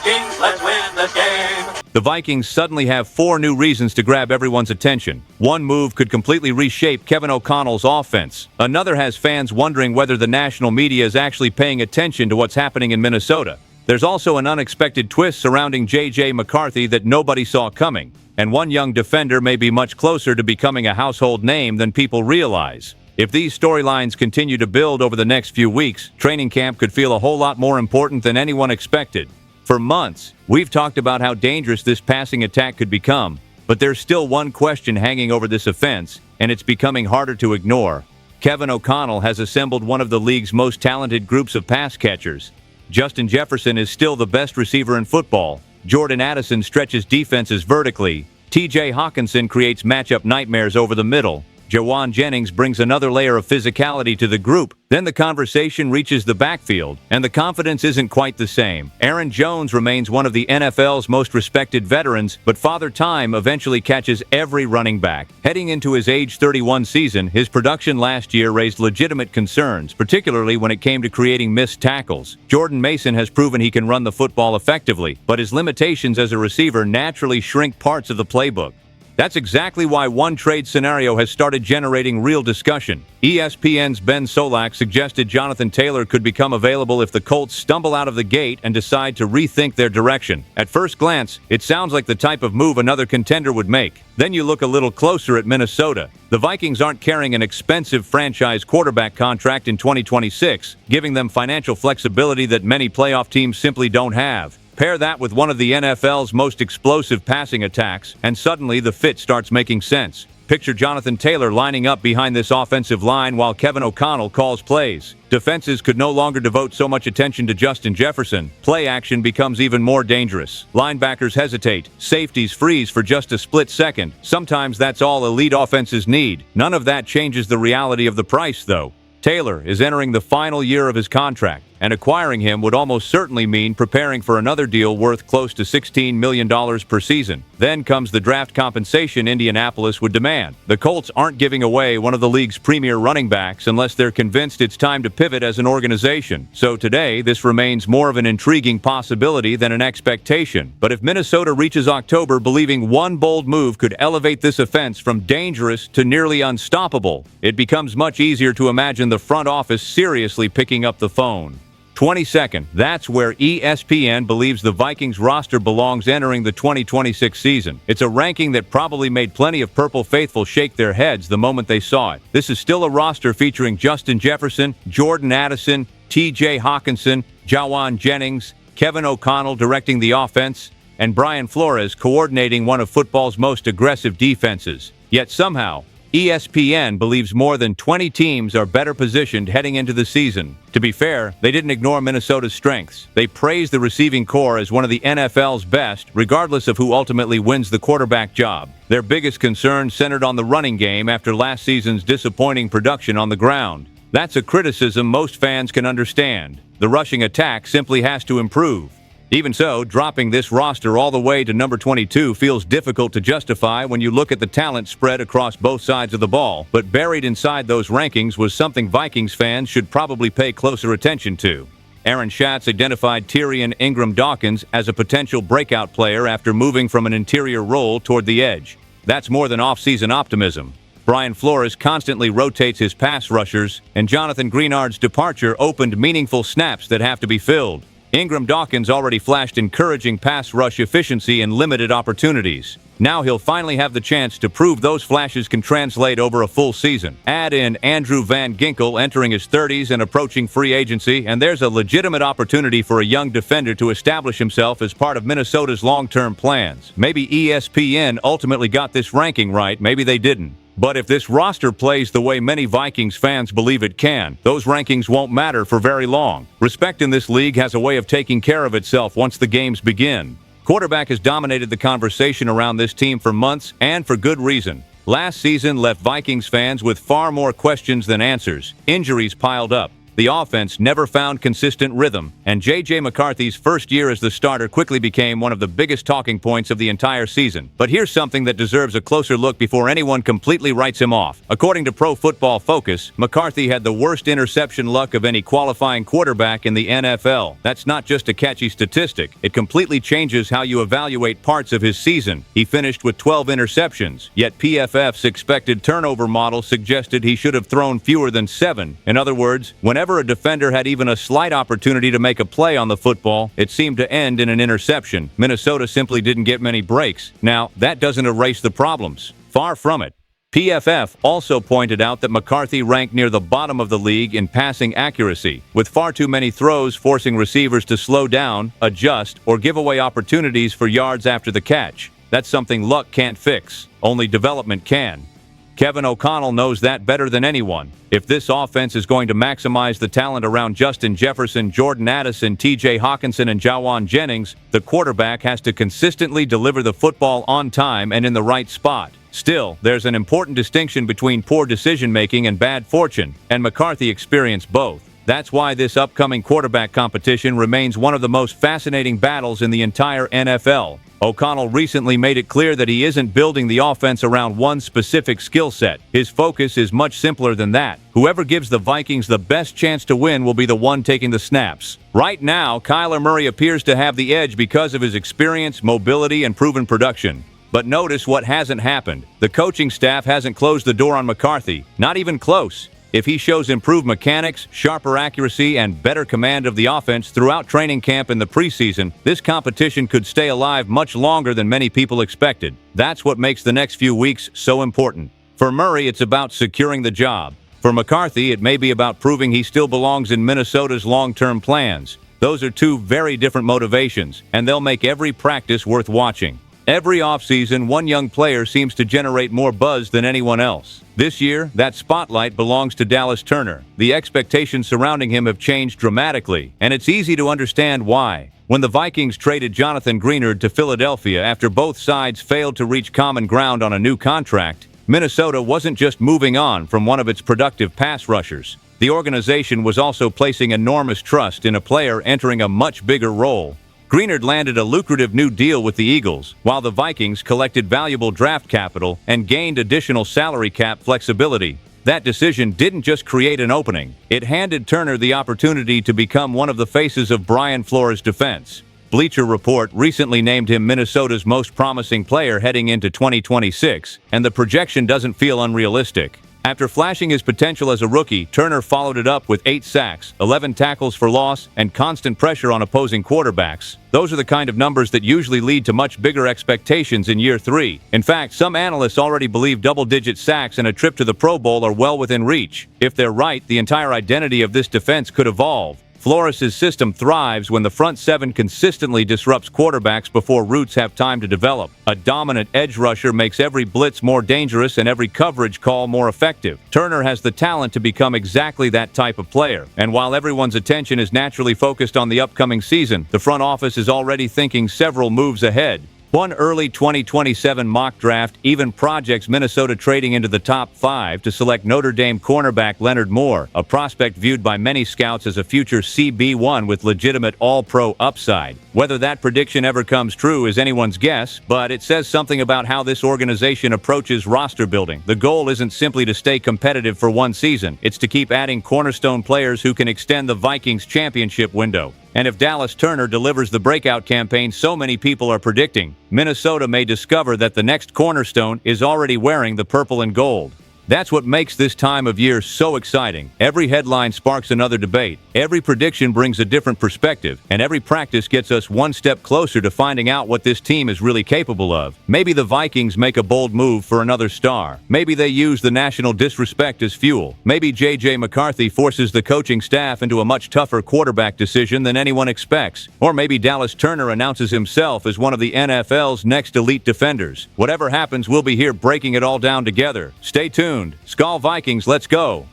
Vikings, let's win this game. The Vikings suddenly have 4 new reasons to grab everyone's attention. One move could completely reshape Kevin O'Connell's offense. Another has fans wondering whether the national media is actually paying attention to what's happening in Minnesota. There's also an unexpected twist surrounding J.J. McCarthy that nobody saw coming. And one young defender may be much closer to becoming a household name than people realize. If these storylines continue to build over the next few weeks, training camp could feel a whole lot more important than anyone expected. For months, we've talked about how dangerous this passing attack could become, but there's still one question hanging over this offense, and it's becoming harder to ignore. Kevin O'Connell has assembled one of the league's most talented groups of pass catchers. Justin Jefferson is still the best receiver in football. Jordan Addison stretches defenses vertically. T.J. Hockenson creates matchup nightmares over the middle. Jawan Jennings brings another layer of physicality to the group. Then the conversation reaches the backfield, and the confidence isn't quite the same. Aaron Jones remains one of the NFL's most respected veterans, but Father Time eventually catches every running back. Heading into his age 31 season, his production last year raised legitimate concerns, particularly when it came to creating missed tackles. Jordan Mason has proven he can run the football effectively, but his limitations as a receiver naturally shrink parts of the playbook. That's exactly why one trade scenario has started generating real discussion. ESPN's Ben Solak suggested Jonathan Taylor could become available if the Colts stumble out of the gate and decide to rethink their direction. At first glance, it sounds like the type of move another contender would make. Then you look a little closer at Minnesota. The Vikings aren't carrying an expensive franchise quarterback contract in 2026, giving them financial flexibility that many playoff teams simply don't have. Pair that with one of the NFL's most explosive passing attacks, and suddenly the fit starts making sense. Picture Jonathan Taylor lining up behind this offensive line while Kevin O'Connell calls plays. Defenses could no longer devote so much attention to Justin Jefferson. Play action becomes even more dangerous. Linebackers hesitate. Safeties freeze for just a split second. Sometimes that's all elite offenses need. None of that changes the reality of the price, though. Taylor is entering the final year of his contract, and acquiring him would almost certainly mean preparing for another deal worth close to $16 million per season. Then comes the draft compensation Indianapolis would demand. The Colts aren't giving away one of the league's premier running backs unless they're convinced it's time to pivot as an organization. So today, this remains more of an intriguing possibility than an expectation. But if Minnesota reaches October believing one bold move could elevate this offense from dangerous to nearly unstoppable, it becomes much easier to imagine the front office seriously picking up the phone. 22nd, that's where ESPN believes the Vikings roster belongs entering the 2026 season. It's a ranking that probably made plenty of Purple faithful shake their heads the moment they saw it. This is still a roster featuring Justin Jefferson, Jordan Addison, T.J. Hockenson, Jawan Jennings, Kevin O'Connell directing the offense, and Brian Flores coordinating one of football's most aggressive defenses. Yet somehow, ESPN believes more than 20 teams are better positioned heading into the season. To be fair, they didn't ignore Minnesota's strengths. They praised the receiving core as one of the NFL's best, regardless of who ultimately wins the quarterback job. Their biggest concern centered on the running game after last season's disappointing production on the ground. That's a criticism most fans can understand. The rushing attack simply has to improve. Even so, dropping this roster all the way to number 22 feels difficult to justify when you look at the talent spread across both sides of the ball, but buried inside those rankings was something Vikings fans should probably pay closer attention to. Aaron Schatz identified Tyrion Ingram-Dawkins as a potential breakout player after moving from an interior role toward the edge. That's more than off-season optimism. Brian Flores constantly rotates his pass rushers, and Jonathan Greenard's departure opened meaningful snaps that have to be filled. Ingram-Dawkins already flashed encouraging pass rush efficiency and limited opportunities. Now he'll finally have the chance to prove those flashes can translate over a full season. Add in Andrew Van Ginkel entering his 30s and approaching free agency, and there's a legitimate opportunity for a young defender to establish himself as part of Minnesota's long-term plans. Maybe ESPN ultimately got this ranking right, maybe they didn't. But if this roster plays the way many Vikings fans believe it can, those rankings won't matter for very long. Respect in this league has a way of taking care of itself once the games begin. Quarterback has dominated the conversation around this team for months, and for good reason. Last season left Vikings fans with far more questions than answers. Injuries piled up. The offense never found consistent rhythm, and J.J. McCarthy's first year as the starter quickly became one of the biggest talking points of the entire season. But here's something that deserves a closer look before anyone completely writes him off. According to Pro Football Focus, McCarthy had the worst interception luck of any qualifying quarterback in the NFL. That's not just a catchy statistic. It completely changes how you evaluate parts of his season. He finished with 12 interceptions, yet PFF's expected turnover model suggested he should have thrown fewer than 7. In other words, whenever a defender had even a slight opportunity to make a play on the football, it seemed to end in an interception. Minnesota simply didn't get many breaks. Now, that doesn't erase the problems. Far from it. PFF also pointed out that McCarthy ranked near the bottom of the league in passing accuracy, with far too many throws forcing receivers to slow down, adjust, or give away opportunities for yards after the catch. That's something luck can't fix. Only development can. Kevin O'Connell knows that better than anyone. If this offense is going to maximize the talent around Justin Jefferson, Jordan Addison, TJ Hockenson, and Jawan Jennings, the quarterback has to consistently deliver the football on time and in the right spot. Still, there's an important distinction between poor decision-making and bad fortune, and McCarthy experienced both. That's why this upcoming quarterback competition remains one of the most fascinating battles in the entire NFL. O'Connell recently made it clear that he isn't building the offense around one specific skill set. His focus is much simpler than that. Whoever gives the Vikings the best chance to win will be the one taking the snaps. Right now, Kyler Murray appears to have the edge because of his experience, mobility, and proven production. But notice what hasn't happened. The coaching staff hasn't closed the door on McCarthy. Not even close. If he shows improved mechanics, sharper accuracy, and better command of the offense throughout training camp in the preseason, this competition could stay alive much longer than many people expected. That's what makes the next few weeks so important. For Murray, it's about securing the job. For McCarthy, it may be about proving he still belongs in Minnesota's long-term plans. Those are two very different motivations, and they'll make every practice worth watching. Every offseason, one young player seems to generate more buzz than anyone else. This year, that spotlight belongs to Dallas Turner. The expectations surrounding him have changed dramatically, and it's easy to understand why. When the Vikings traded Jonathan Greenard to Philadelphia after both sides failed to reach common ground on a new contract, Minnesota wasn't just moving on from one of its productive pass rushers. The organization was also placing enormous trust in a player entering a much bigger role. Greenard landed a lucrative new deal with the Eagles, while the Vikings collected valuable draft capital and gained additional salary cap flexibility. That decision didn't just create an opening. It handed Turner the opportunity to become one of the faces of Brian Flores' defense. Bleacher Report recently named him Minnesota's most promising player heading into 2026, and the projection doesn't feel unrealistic. After flashing his potential as a rookie, Turner followed it up with 8 sacks, 11 tackles for loss, and constant pressure on opposing quarterbacks. Those are the kind of numbers that usually lead to much bigger expectations in year 3. In fact, some analysts already believe double-digit sacks and a trip to the Pro Bowl are well within reach. If they're right, the entire identity of this defense could evolve. Flores' system thrives when the front seven consistently disrupts quarterbacks before routes have time to develop. A dominant edge rusher makes every blitz more dangerous and every coverage call more effective. Turner has the talent to become exactly that type of player. And while everyone's attention is naturally focused on the upcoming season, the front office is already thinking several moves ahead. One early 2027 mock draft even projects Minnesota trading into the top 5 to select Notre Dame cornerback Leonard Moore, a prospect viewed by many scouts as a future CB1 with legitimate all-pro upside. Whether that prediction ever comes true is anyone's guess, but it says something about how this organization approaches roster building. The goal isn't simply to stay competitive for one season, it's to keep adding cornerstone players who can extend the Vikings' championship window. And if Dallas Turner delivers the breakout campaign so many people are predicting, Minnesota may discover that the next cornerstone is already wearing the purple and gold. That's what makes this time of year so exciting. Every headline sparks another debate, every prediction brings a different perspective, and every practice gets us one step closer to finding out what this team is really capable of. Maybe the Vikings make a bold move for another star. Maybe they use the national disrespect as fuel. Maybe J.J. McCarthy forces the coaching staff into a much tougher quarterback decision than anyone expects. Or maybe Dallas Turner announces himself as one of the NFL's next elite defenders. Whatever happens, we'll be here breaking it all down together. Stay tuned. Skol Vikings, let's go!